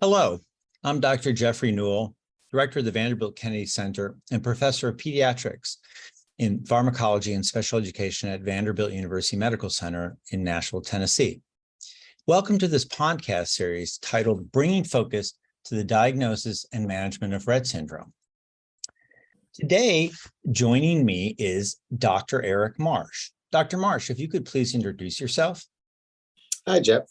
Hello, I'm Dr. Jeffrey Newell, Director of the Vanderbilt Kennedy Center and Professor of Pediatrics in Pharmacology and Special Education at Vanderbilt University Medical Center in Nashville, Tennessee. Welcome to this podcast series titled Bringing Focus to the Diagnosis and Management of Rett Syndrome. Today, joining me is Dr. Eric Marsh. Dr. Marsh, if you could please introduce yourself. Hi, Jeff.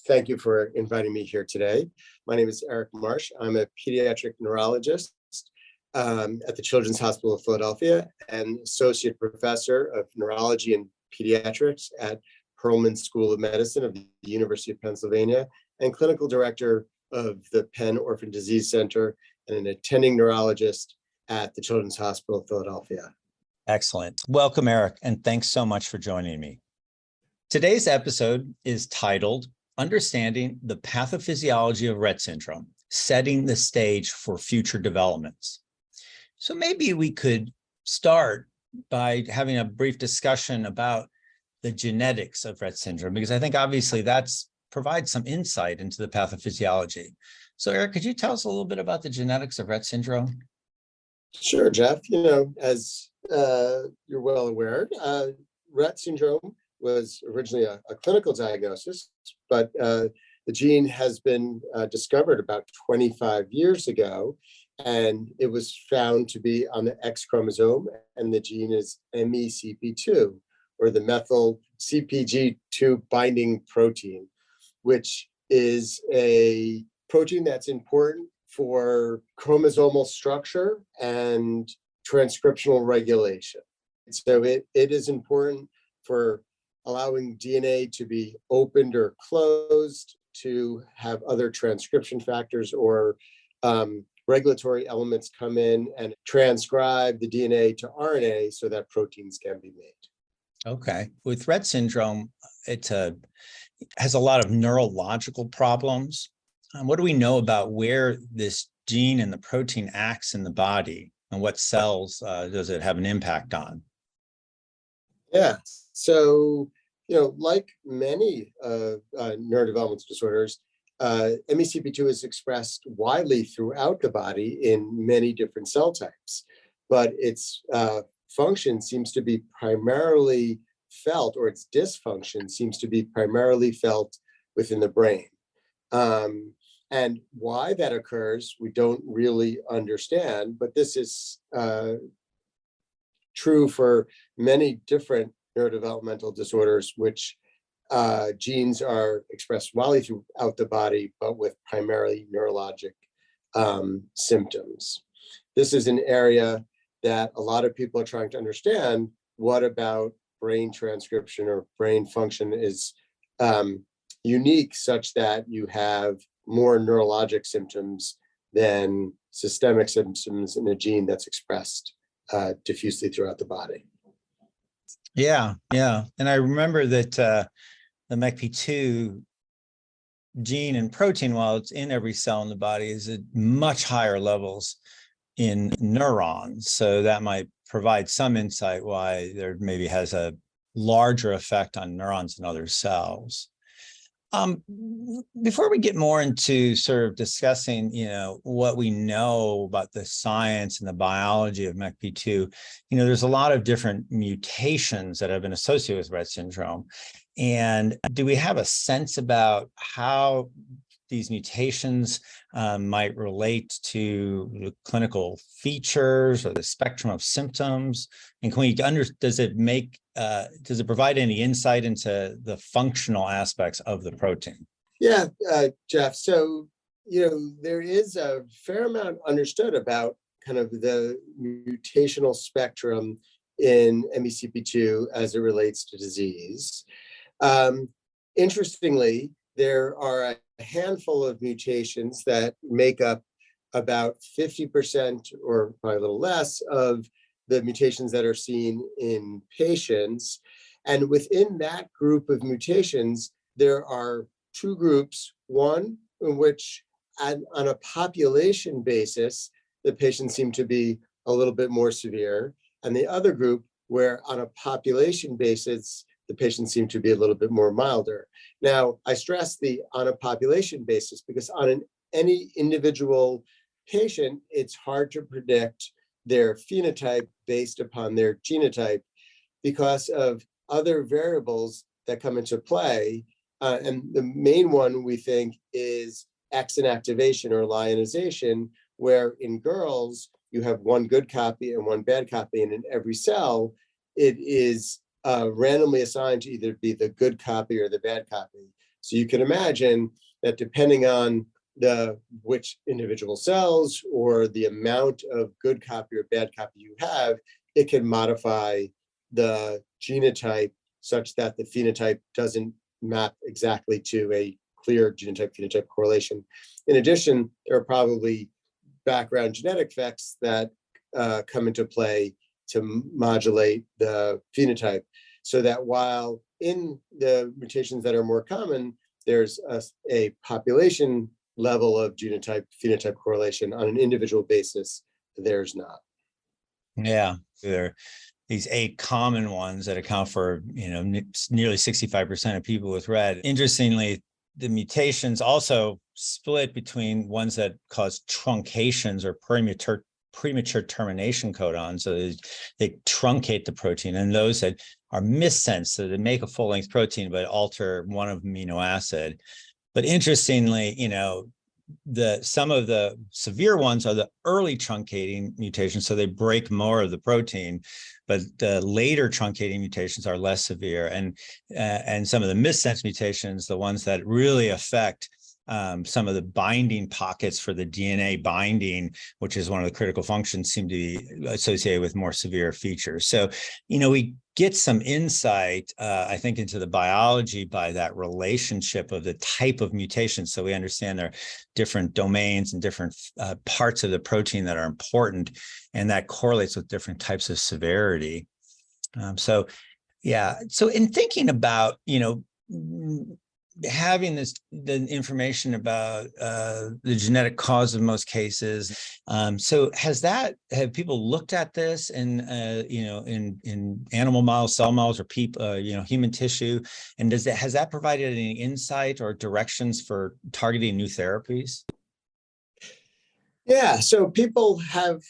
Thank you for inviting me here today. My name is Eric Marsh. I'm a pediatric neurologist at the Children's Hospital of Philadelphia and associate professor of neurology and pediatrics at Perelman School of Medicine of the University of Pennsylvania and clinical director of the Penn Orphan Disease Center and an attending neurologist at the Children's Hospital of Philadelphia. Excellent. Welcome, Eric, and thanks so much for joining me. Today's episode is titled Understanding the Pathophysiology of Rett Syndrome, Setting the Stage for Future Developments. So maybe we could start by having a brief discussion about the genetics of Rett syndrome, because I think obviously that's provides some insight into the pathophysiology. So Eric, could you tell us a little bit about the genetics of Rett syndrome? Sure, Jeff. As you're well aware, Rett syndrome was originally a clinical diagnosis, but the gene has been discovered about 25 years ago, and it was found to be on the X chromosome, and the gene is MECP2, or the methyl CpG2 binding protein, which is a protein that's important for chromosomal structure and transcriptional regulation. So it is important for allowing DNA to be opened or closed, to have other transcription factors or regulatory elements come in and transcribe the DNA to RNA so that proteins can be made. Okay. With Rett syndrome, it has a lot of neurological problems. What do we know about where this gene and the protein acts in the body, and what cells does it have an impact on? Yeah. So, like many neurodevelopmental disorders, MECP2 is expressed widely throughout the body in many different cell types, but its function seems to be primarily felt, or its dysfunction seems to be primarily felt within the brain. And why that occurs, we don't really understand, but this is true for many different neurodevelopmental disorders, which genes are expressed widely throughout the body, but with primarily neurologic symptoms. This is an area that a lot of people are trying to understand. What about brain transcription or brain function is unique such that you have more neurologic symptoms than systemic symptoms in a gene that's expressed diffusely throughout the body. Yeah. And I remember that the MECP2 gene and protein, while it's in every cell in the body, is at much higher levels in neurons. So that might provide some insight why there maybe has a larger effect on neurons and other cells. Before we get more into sort of discussing, what we know about the science and the biology of MECP2, there's a lot of different mutations that have been associated with Rett syndrome. And do we have a sense about how these mutations might relate to the clinical features or the spectrum of symptoms? And does it provide any insight into the functional aspects of the protein? Yeah, Jeff. So, there is a fair amount understood about kind of the mutational spectrum in MECP2 as it relates to disease. Interestingly, there are a handful of mutations that make up about 50% or probably a little less of the mutations that are seen in patients. And within that group of mutations, there are two groups, one in which on a population basis, the patients seem to be a little bit more severe, and the other group where on a population basis, the patients seem to be a little bit more milder. Now, I stress the on a population basis because on an any individual patient, it's hard to predict their phenotype based upon their genotype because of other variables that come into play. And the main one we think is X activation or lionization, where in girls, you have one good copy and one bad copy, and in every cell, it is randomly assigned to either be the good copy or the bad copy. So you can imagine that depending on which individual cells or the amount of good copy or bad copy you have, it can modify the genotype such that the phenotype doesn't map exactly to a clear genotype-phenotype correlation. In addition, there are probably background genetic effects that come into play to modulate the phenotype, so that while in the mutations that are more common, there's a population level of genotype-phenotype correlation, on an individual basis, there's not. Yeah, there are these 8 common ones that account for, nearly 65% of people with Rett. Interestingly, the mutations also split between ones that cause truncations or premature termination codons, so they truncate the protein, and those that are missense, so they make a full-length protein but alter one amino acid. But interestingly, some of the severe ones are the early truncating mutations, so they break more of the protein, but the later truncating mutations are less severe. And some of the missense mutations, the ones that really affect some of the binding pockets for the DNA binding, which is one of the critical functions, seem to be associated with more severe features. So, we get some insight, I think, into the biology by that relationship of the type of mutation. So we understand there are different domains and different parts of the protein that are important, and that correlates with different types of severity. So in thinking about, having the information about the genetic cause of most cases. So have people looked at this in animal models, cell models, or people, human tissue? And has that provided any insight or directions for targeting new therapies? Yeah, so people have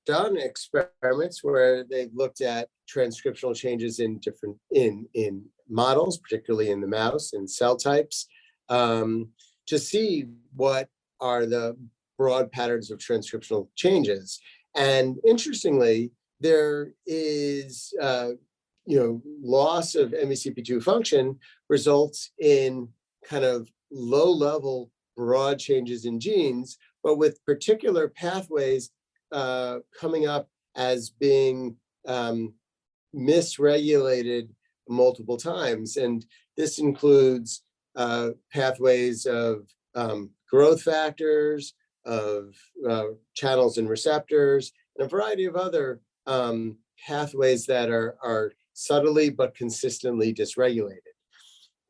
done experiments where they've looked at transcriptional changes in different in models, particularly in the mouse and cell types, to see what are the broad patterns of transcriptional changes. And interestingly, there is loss of MECP2 function results in kind of low-level broad changes in genes, but with particular pathways coming up as being misregulated multiple times. And this includes pathways of growth factors, of channels and receptors, and a variety of other pathways that are subtly but consistently dysregulated.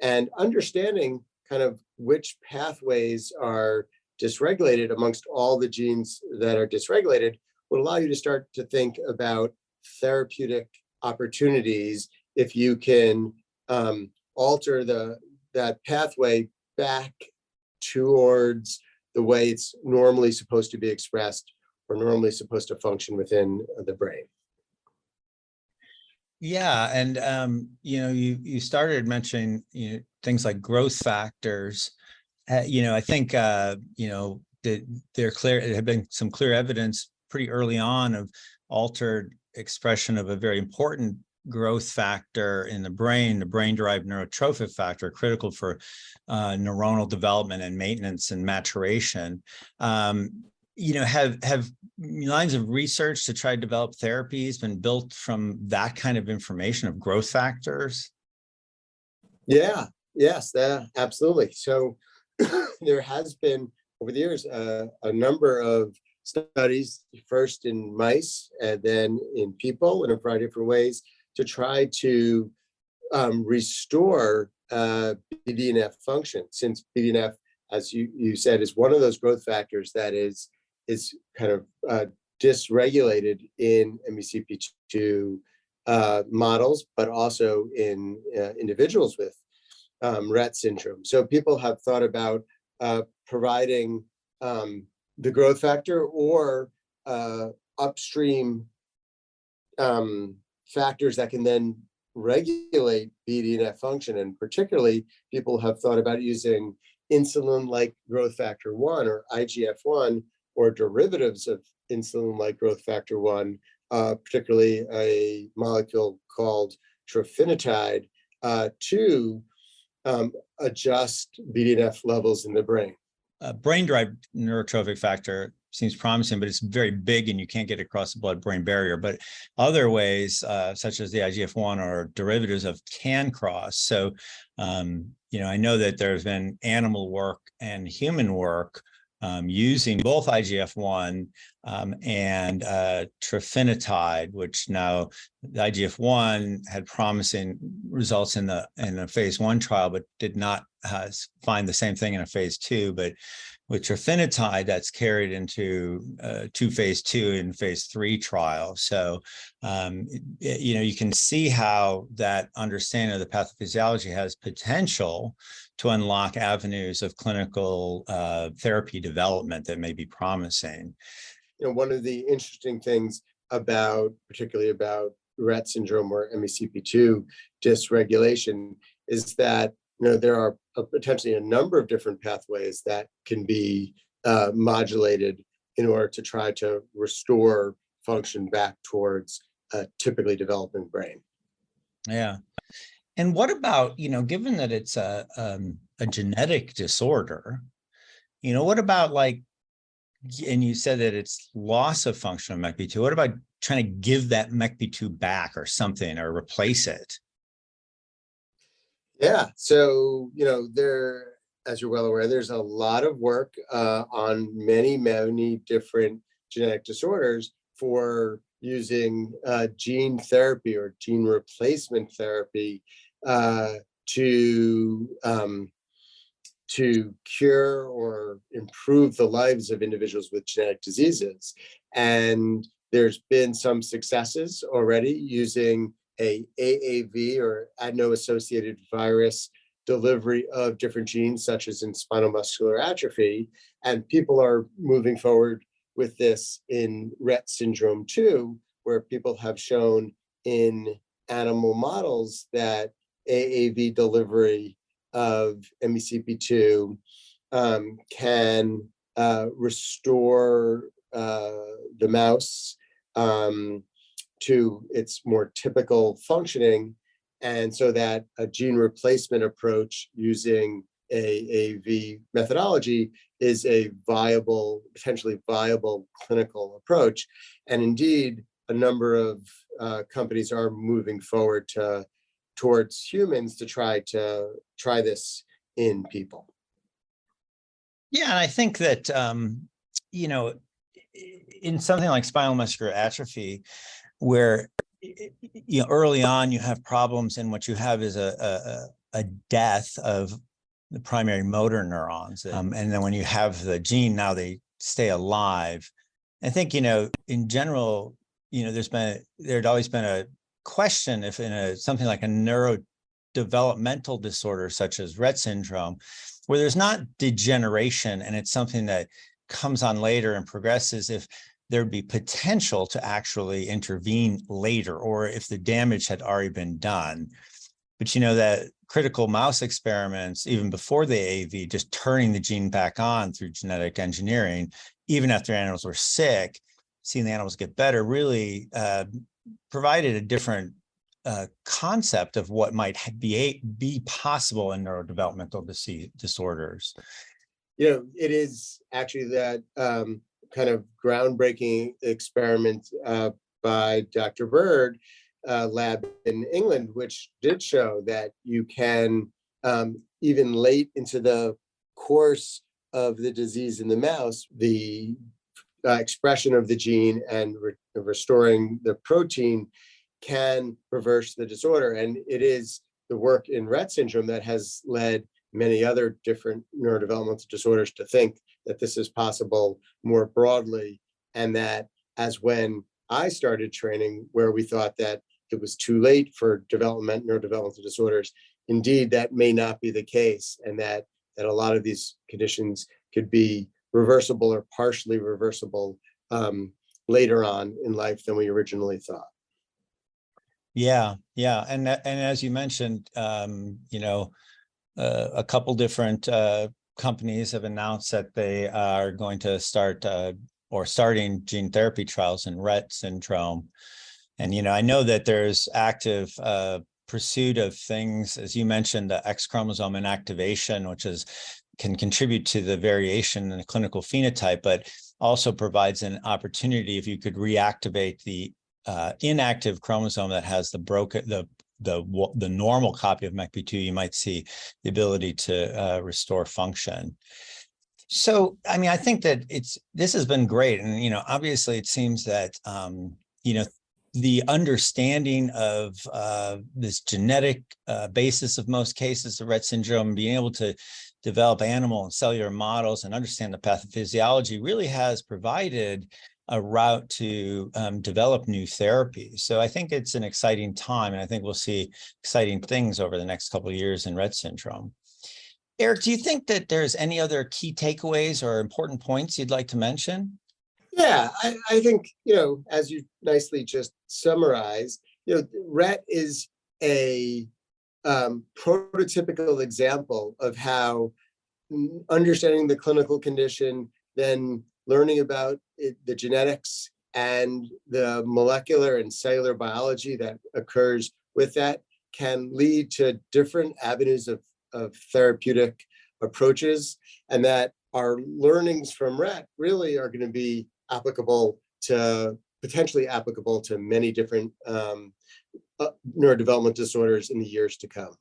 And understanding kind of which pathways are dysregulated amongst all the genes that are dysregulated will allow you to start to think about therapeutic opportunities if you can alter that pathway back towards the way it's normally supposed to be expressed or normally supposed to function within the brain. Yeah, and you started mentioning things like growth factors. I think that there had been some clear evidence pretty early on of altered expression of a very important growth factor in the brain-derived neurotrophic factor, critical for neuronal development and maintenance and maturation. Have lines of research to try to develop therapies been built from that kind of information of growth factors? Yeah, yes, absolutely. So there has been over the years a number of studies, first in mice and then in people in a variety of different ways, to try to restore BDNF function, since BDNF, as you said, is one of those growth factors that is kind of dysregulated in MECP2 models, but also in individuals with Rett syndrome. So people have thought about providing the growth factor or upstream factors that can then regulate BDNF function. And particularly, people have thought about using insulin-like growth factor 1 or IGF-1 or derivatives of insulin-like growth factor 1, particularly a molecule called trofinetide, to adjust BDNF levels in the brain. Brain-derived neurotrophic factor seems promising, but it's very big and you can't get across the blood-brain barrier. But other ways, such as the IGF-1 or derivatives of, can cross. So, I know that there's been animal work and human work using both IGF-1 and trofinetide, which now the IGF-1 had promising results in the phase 1 trial, but did not find the same thing in a phase 2. But with trofinetide, that's carried into 2 phase 2 and phase 3 trials. So, you can see how that understanding of the pathophysiology has potential to unlock avenues of clinical therapy development that may be promising. One of the interesting things particularly about Rett syndrome or MECP2 dysregulation is that there are potentially a number of different pathways that can be modulated in order to try to restore function back towards a typically developing brain. Yeah. And what about, given that it's a genetic disorder, what about and you said that it's loss of function of MECP2, what about trying to give that MECP2 back or something, or replace it? Yeah, so, as you're well aware, there's a lot of work on many, many different genetic disorders for using gene therapy or gene replacement therapy to cure or improve the lives of individuals with genetic diseases. And there's been some successes already using a AAV or adeno-associated virus delivery of different genes, such as in spinal muscular atrophy. And people are moving forward with this in Rett syndrome too, where people have shown in animal models that AAV delivery of MECP2 can restore the mouse to its more typical functioning, and so that a gene replacement approach using AAV methodology is a potentially viable clinical approach. And indeed, a number of companies are moving forward towards humans to try this in people. Yeah, and I think that in something like spinal muscular atrophy, where early on you have problems, and what you have is a death of the primary motor neurons, and then when you have the gene, now they stay alive. I think in general, there'd always been a question if in something like a neurodevelopmental disorder such as Rett syndrome, where there's not degeneration and it's something that comes on later and progresses, if there'd be potential to actually intervene later, or if the damage had already been done. But that critical mouse experiments, even before the AAV, just turning the gene back on through genetic engineering, even after animals were sick, seeing the animals get better, really provided a different concept of what might be possible in neurodevelopmental disorders. It is actually that kind of groundbreaking experiment by Dr. Bird lab in England, which did show that you can, even late into the course of the disease in the mouse, the expression of the gene and restoring the protein can reverse the disorder. And it is the work in Rett syndrome that has led many other different neurodevelopmental disorders to think that this is possible more broadly, and that as when I started training, where we thought that it was too late for neurodevelopmental disorders, indeed that may not be the case, and that a lot of these conditions could be reversible or partially reversible later on in life than we originally thought. Yeah, yeah, and as you mentioned, a couple different companies have announced that they are going to start or starting gene therapy trials in Rett syndrome. And, I know that there's active pursuit of things, as you mentioned, the X chromosome inactivation, which can contribute to the variation in the clinical phenotype, but also provides an opportunity if you could reactivate the inactive chromosome that has the normal copy of MECP2, you might see the ability to restore function. So, I think that this has been great. And, obviously it seems that, the understanding of this genetic basis of most cases of Rett syndrome, being able to develop animal and cellular models and understand the pathophysiology really has provided a route to develop new therapies. So I think it's an exciting time, and I think we'll see exciting things over the next couple of years in Rett syndrome. Eric, do you think that there's any other key takeaways or important points you'd like to mention? Yeah, I think, as you nicely just summarized, Rett is a prototypical example of how understanding the clinical condition, then learning about the genetics and the molecular and cellular biology that occurs with that can lead to different avenues of therapeutic approaches, and that our learnings from Rett really are going to be potentially applicable to many different neurodevelopment disorders in the years to come.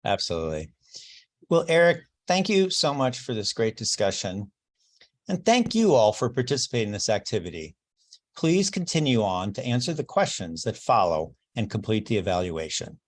Absolutely. Well, Eric, thank you so much for this great discussion. And thank you all for participating in this activity. Please continue on to answer the questions that follow and complete the evaluation.